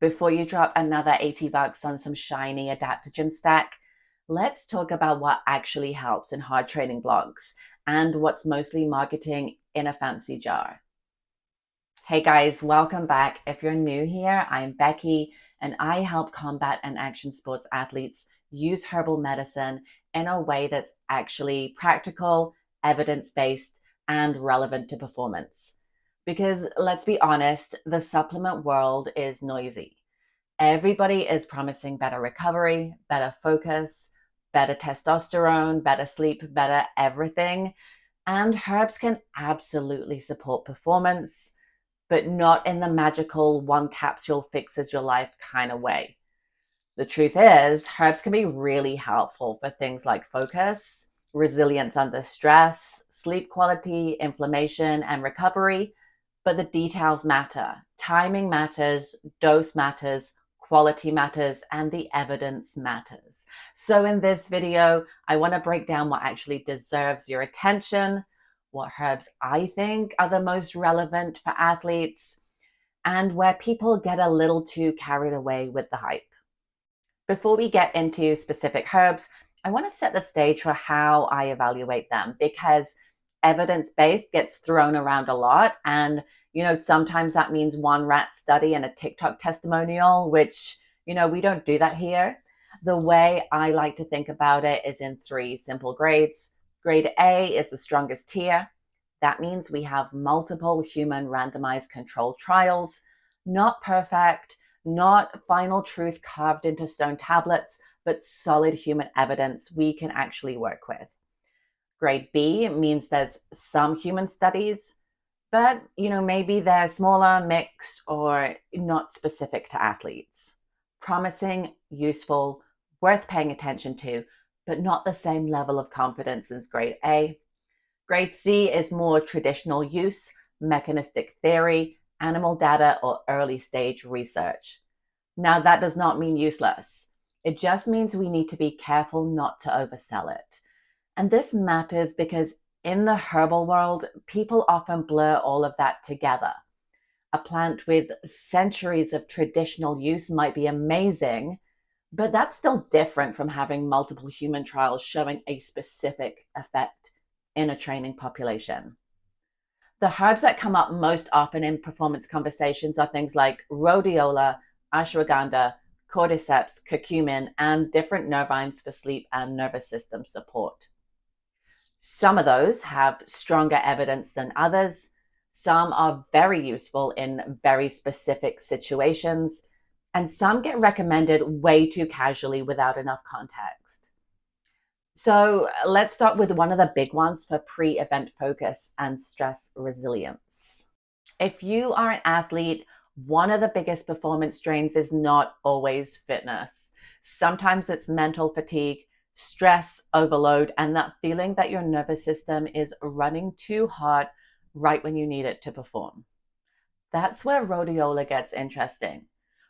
Before you drop another 80 bucks on some shiny adaptogen stack, let's talk about what actually helps in hard training blogs and what's mostly marketing in a fancy jar. Hey guys, welcome back. If you're new here, I'm Becky and I help combat and action sports athletes use herbal medicine in a way that's actually practical, evidence-based, and relevant to performance. Because let's be honest, the supplement world is noisy. Everybody is promising better recovery, better focus, better testosterone, better sleep, better everything. And herbs can absolutely support performance, but not in the magical one capsule fixes your life kind of way. The truth is, herbs can be really helpful for things like focus, resilience under stress, sleep quality, inflammation, and recovery. But the details matter. Timing matters, dose matters, quality matters, and the evidence matters. So in this video, I want to break down what actually deserves your attention, what herbs I think are the most relevant for athletes, and where people get a little too carried away with the hype. Before we get into specific herbs, I want to set the stage for how I evaluate them, because evidence-based gets thrown around a lot. And, sometimes that means one rat study and a TikTok testimonial, which, we don't do that here. The way I like to think about it is in three simple grades. Grade A is the strongest tier. That means we have multiple human randomized controlled trials, not perfect, not final truth carved into stone tablets, but solid human evidence we can actually work with. Grade B means there's some human studies, but maybe they're smaller, mixed, or not specific to athletes. Promising, useful, worth paying attention to, but not the same level of confidence as grade A. Grade C is more traditional use, mechanistic theory, animal data, or early stage research. Now, that does not mean useless. It just means we need to be careful not to oversell it. And this matters because in the herbal world, people often blur all of that together. A plant with centuries of traditional use might be amazing, but that's still different from having multiple human trials showing a specific effect in a training population. The herbs that come up most often in performance conversations are things like rhodiola, ashwagandha, cordyceps, curcumin, and different nervines for sleep and nervous system support. Some of those have stronger evidence than others. Some are very useful in very specific situations, and some get recommended way too casually without enough context. So let's start with one of the big ones for pre-event focus and stress resilience. If you are an athlete, one of the biggest performance drains is not always fitness. Sometimes it's mental fatigue, stress overload, and that feeling that your nervous system is running too hard right when you need it to perform. That's where rhodiola gets interesting.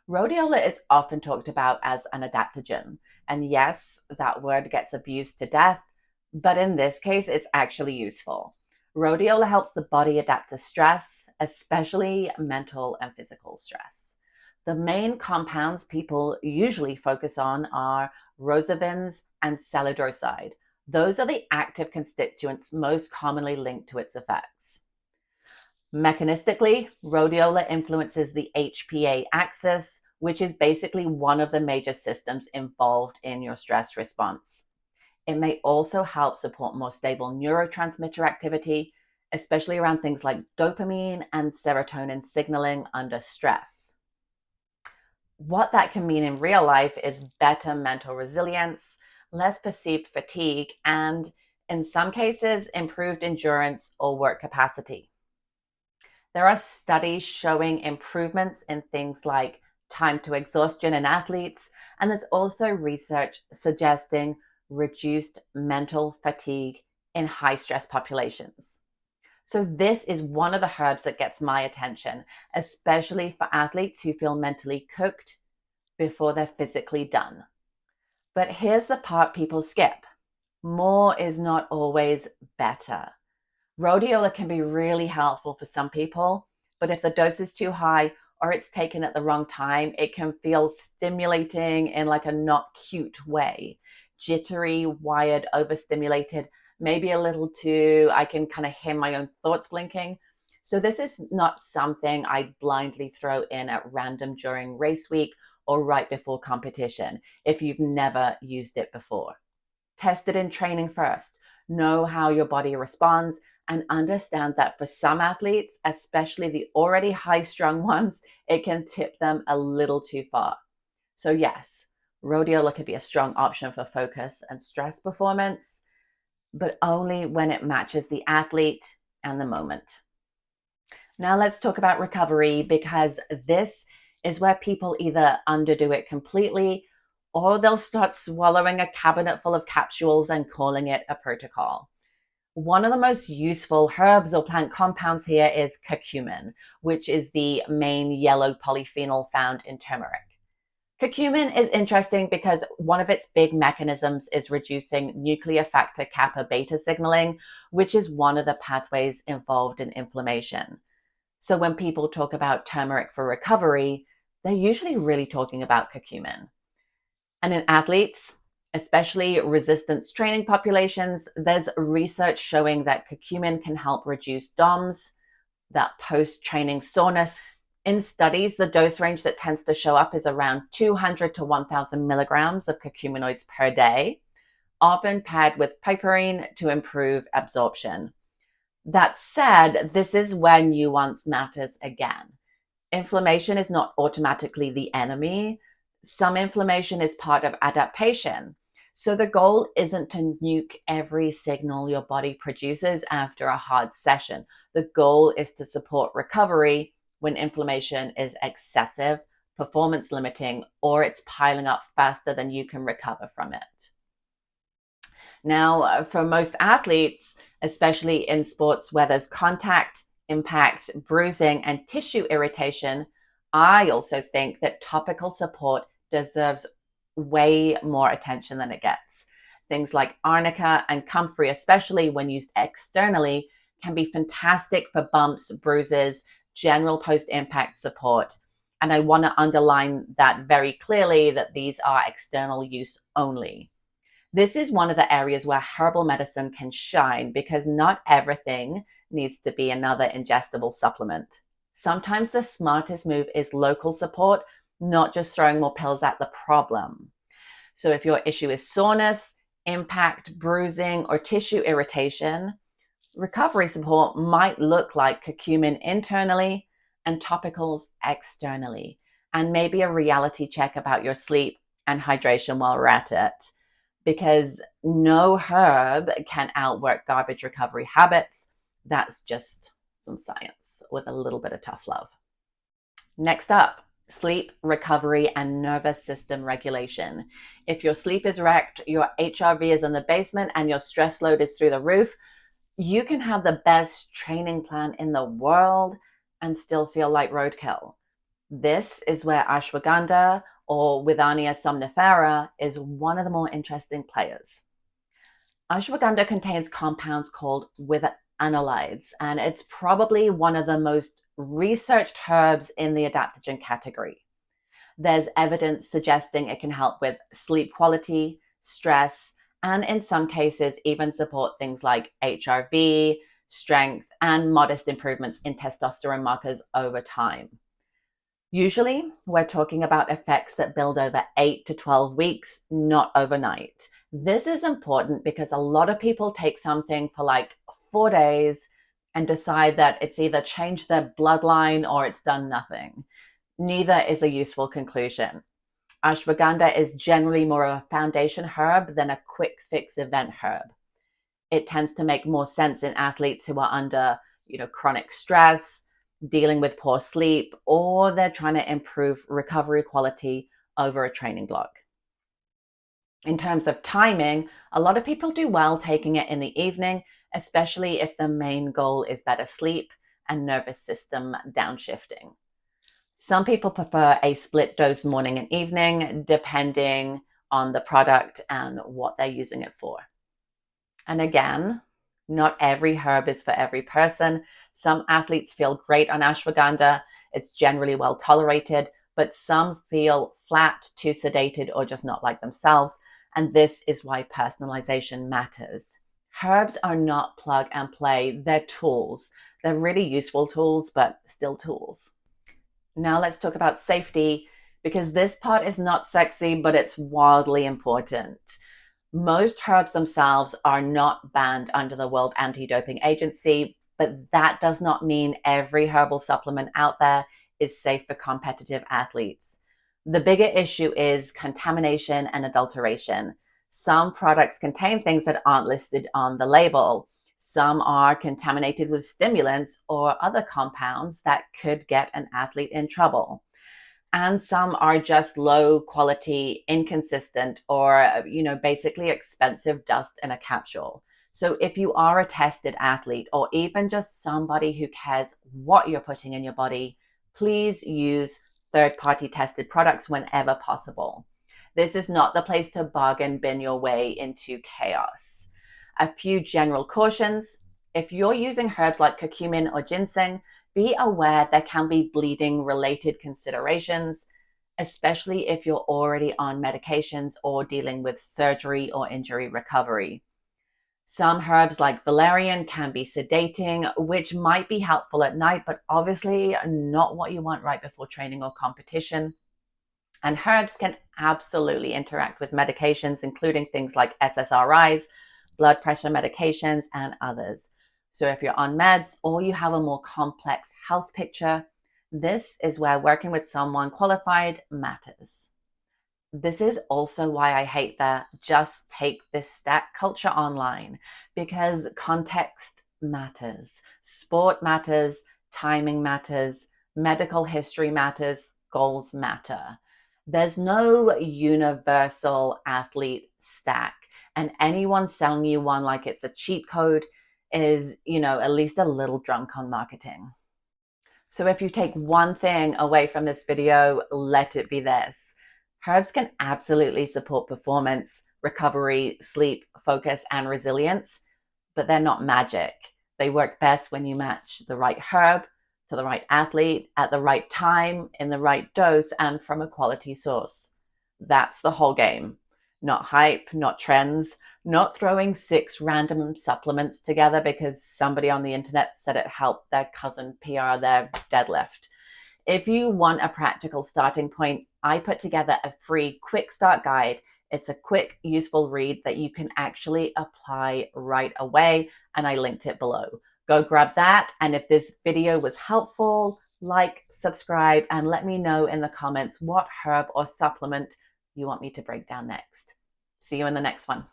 Rhodiola is often talked about as an adaptogen. And yes, that word gets abused to death, but in this case, it's actually useful. Rhodiola helps the body adapt to stress, especially mental and physical stress. The main compounds people usually focus on are rosavins and selidroside. Those are the active constituents most commonly linked to its effects. Mechanistically, rhodiola influences the HPA axis, which is basically one of the major systems involved in your stress response. It may also help support more stable neurotransmitter activity, especially around things like dopamine and serotonin signaling under stress. What that can mean in real life is better mental resilience, less perceived fatigue, and in some cases, improved endurance or work capacity. There are studies showing improvements in things like time to exhaustion in athletes, and there's also research suggesting reduced mental fatigue in high stress populations. So this is one of the herbs that gets my attention, especially for athletes who feel mentally cooked before they're physically done. But here's the part people skip. More is not always better. Rhodiola can be really helpful for some people, but if the dose is too high or it's taken at the wrong time, it can feel stimulating in like a not cute way. Jittery, wired, overstimulated, maybe a little too, I can kind of hear my own thoughts blinking. So this is not something I blindly throw in at random during race week or right before competition if you've never used it before. Test it in training first. Know how your body responds and understand that for some athletes, especially the already high strung ones, it can tip them a little too far. So yes, rhodiola could be a strong option for focus and stress performance, but only when it matches the athlete and the moment. Now let's talk about recovery, because this is where people either underdo it completely or they'll start swallowing a cabinet full of capsules and calling it a protocol. One of the most useful herbs or plant compounds here is curcumin, which is the main yellow polyphenol found in turmeric. Curcumin is interesting because one of its big mechanisms is reducing nuclear factor kappa beta signaling, which is one of the pathways involved in inflammation. So when people talk about turmeric for recovery, they're usually really talking about curcumin. And in athletes, especially resistance training populations, there's research showing that curcumin can help reduce DOMS, that post-training soreness. In studies, the dose range that tends to show up is around 200 to 1,000 milligrams of curcuminoids per day, often paired with piperine to improve absorption. That said, this is where nuance matters again. Inflammation is not automatically the enemy. Some inflammation is part of adaptation. So the goal isn't to nuke every signal your body produces after a hard session. The goal is to support recovery when inflammation is excessive, performance limiting, or it's piling up faster than you can recover from it. Now, for most athletes, especially in sports where there's contact, impact, bruising, and tissue irritation, I also think that topical support deserves way more attention than it gets. Things like arnica and comfrey, especially when used externally, can be fantastic for bumps, bruises, general post-impact support. And I want to underline that very clearly, that these are external use only. This is one of the areas where herbal medicine can shine, because not everything needs to be another ingestible supplement. Sometimes the smartest move is local support, not just throwing more pills at the problem. So if your issue is soreness, impact, bruising, or tissue irritation, recovery support might look like curcumin internally and topicals externally, and maybe a reality check about your sleep and hydration while we're at it. Because no herb can outwork garbage recovery habits. That's just some science with a little bit of tough love. Next up, sleep, recovery, and nervous system regulation. If your sleep is wrecked, your HRV is in the basement, and your stress load is through the roof, you can have the best training plan in the world and still feel like roadkill. This is where ashwagandha, or Withania somnifera, is one of the more interesting players. Ashwagandha contains compounds called withanolides, and it's probably one of the most researched herbs in the adaptogen category. There's evidence suggesting it can help with sleep quality, stress, and in some cases even support things like HRV, strength, and modest improvements in testosterone markers over time. Usually, we're talking about effects that build over 8 to 12 weeks, not overnight. This is important because a lot of people take something for like 4 days and decide that it's either changed their bloodline or it's done nothing. Neither is a useful conclusion. Ashwagandha is generally more of a foundation herb than a quick fix event herb. It tends to make more sense in athletes who are under, chronic stress, dealing with poor sleep, or they're trying to improve recovery quality over a training block. In terms of timing, a lot of people do well taking it in the evening, especially if the main goal is better sleep and nervous system downshifting. Some people prefer a split dose morning and evening, depending on the product and what they're using it for. And again, Not every herb is for every person. Some athletes feel great on ashwagandha. It's generally well tolerated, but some feel flat, too sedated, or just not like themselves. And this is why personalization matters. Herbs are not plug and play, they're tools. They're really useful tools, but still tools. Now let's talk about safety, because this part is not sexy, but it's wildly important. Most herbs themselves are not banned under the World Anti-Doping Agency, but that does not mean every herbal supplement out there is safe for competitive athletes. The bigger issue is contamination and adulteration. Some products contain things that aren't listed on the label. Some are contaminated with stimulants or other compounds that could get an athlete in trouble. And some are just low quality, inconsistent, or, basically expensive dust in a capsule. So if you are a tested athlete or even just somebody who cares what you're putting in your body, please use third-party tested products whenever possible. This is not the place to bargain bin your way into chaos. A few general cautions. If you're using herbs like curcumin or ginseng, be aware there can be bleeding related considerations, especially if you're already on medications or dealing with surgery or injury recovery. Some herbs like valerian can be sedating, which might be helpful at night, but obviously not what you want right before training or competition. And herbs can absolutely interact with medications, including things like SSRIs, blood pressure medications, and others. So if you're on meds or you have a more complex health picture, this is where working with someone qualified matters. This is also why I hate the just take this stat culture online, because context matters, sport matters, timing matters, medical history matters, goals matter. There's no universal athlete stack, and anyone selling you one like it's a cheat code is, at least a little drunk on marketing. So if you take one thing away from this video, let it be this. Herbs can absolutely support performance, recovery, sleep, focus, and resilience, but they're not magic. They work best when you match the right herb to the right athlete at the right time, in the right dose, and from a quality source. That's the whole game. Not hype, not trends, not throwing 6 random supplements together because somebody on the internet said it helped their cousin PR their deadlift. If you want a practical starting point, I put together a free quick start guide. It's a quick, useful read that you can actually apply right away, and I linked it below. Go grab that, and if this video was helpful, like, subscribe, and let me know in the comments what herb or supplement you want me to break down next. See you in the next one.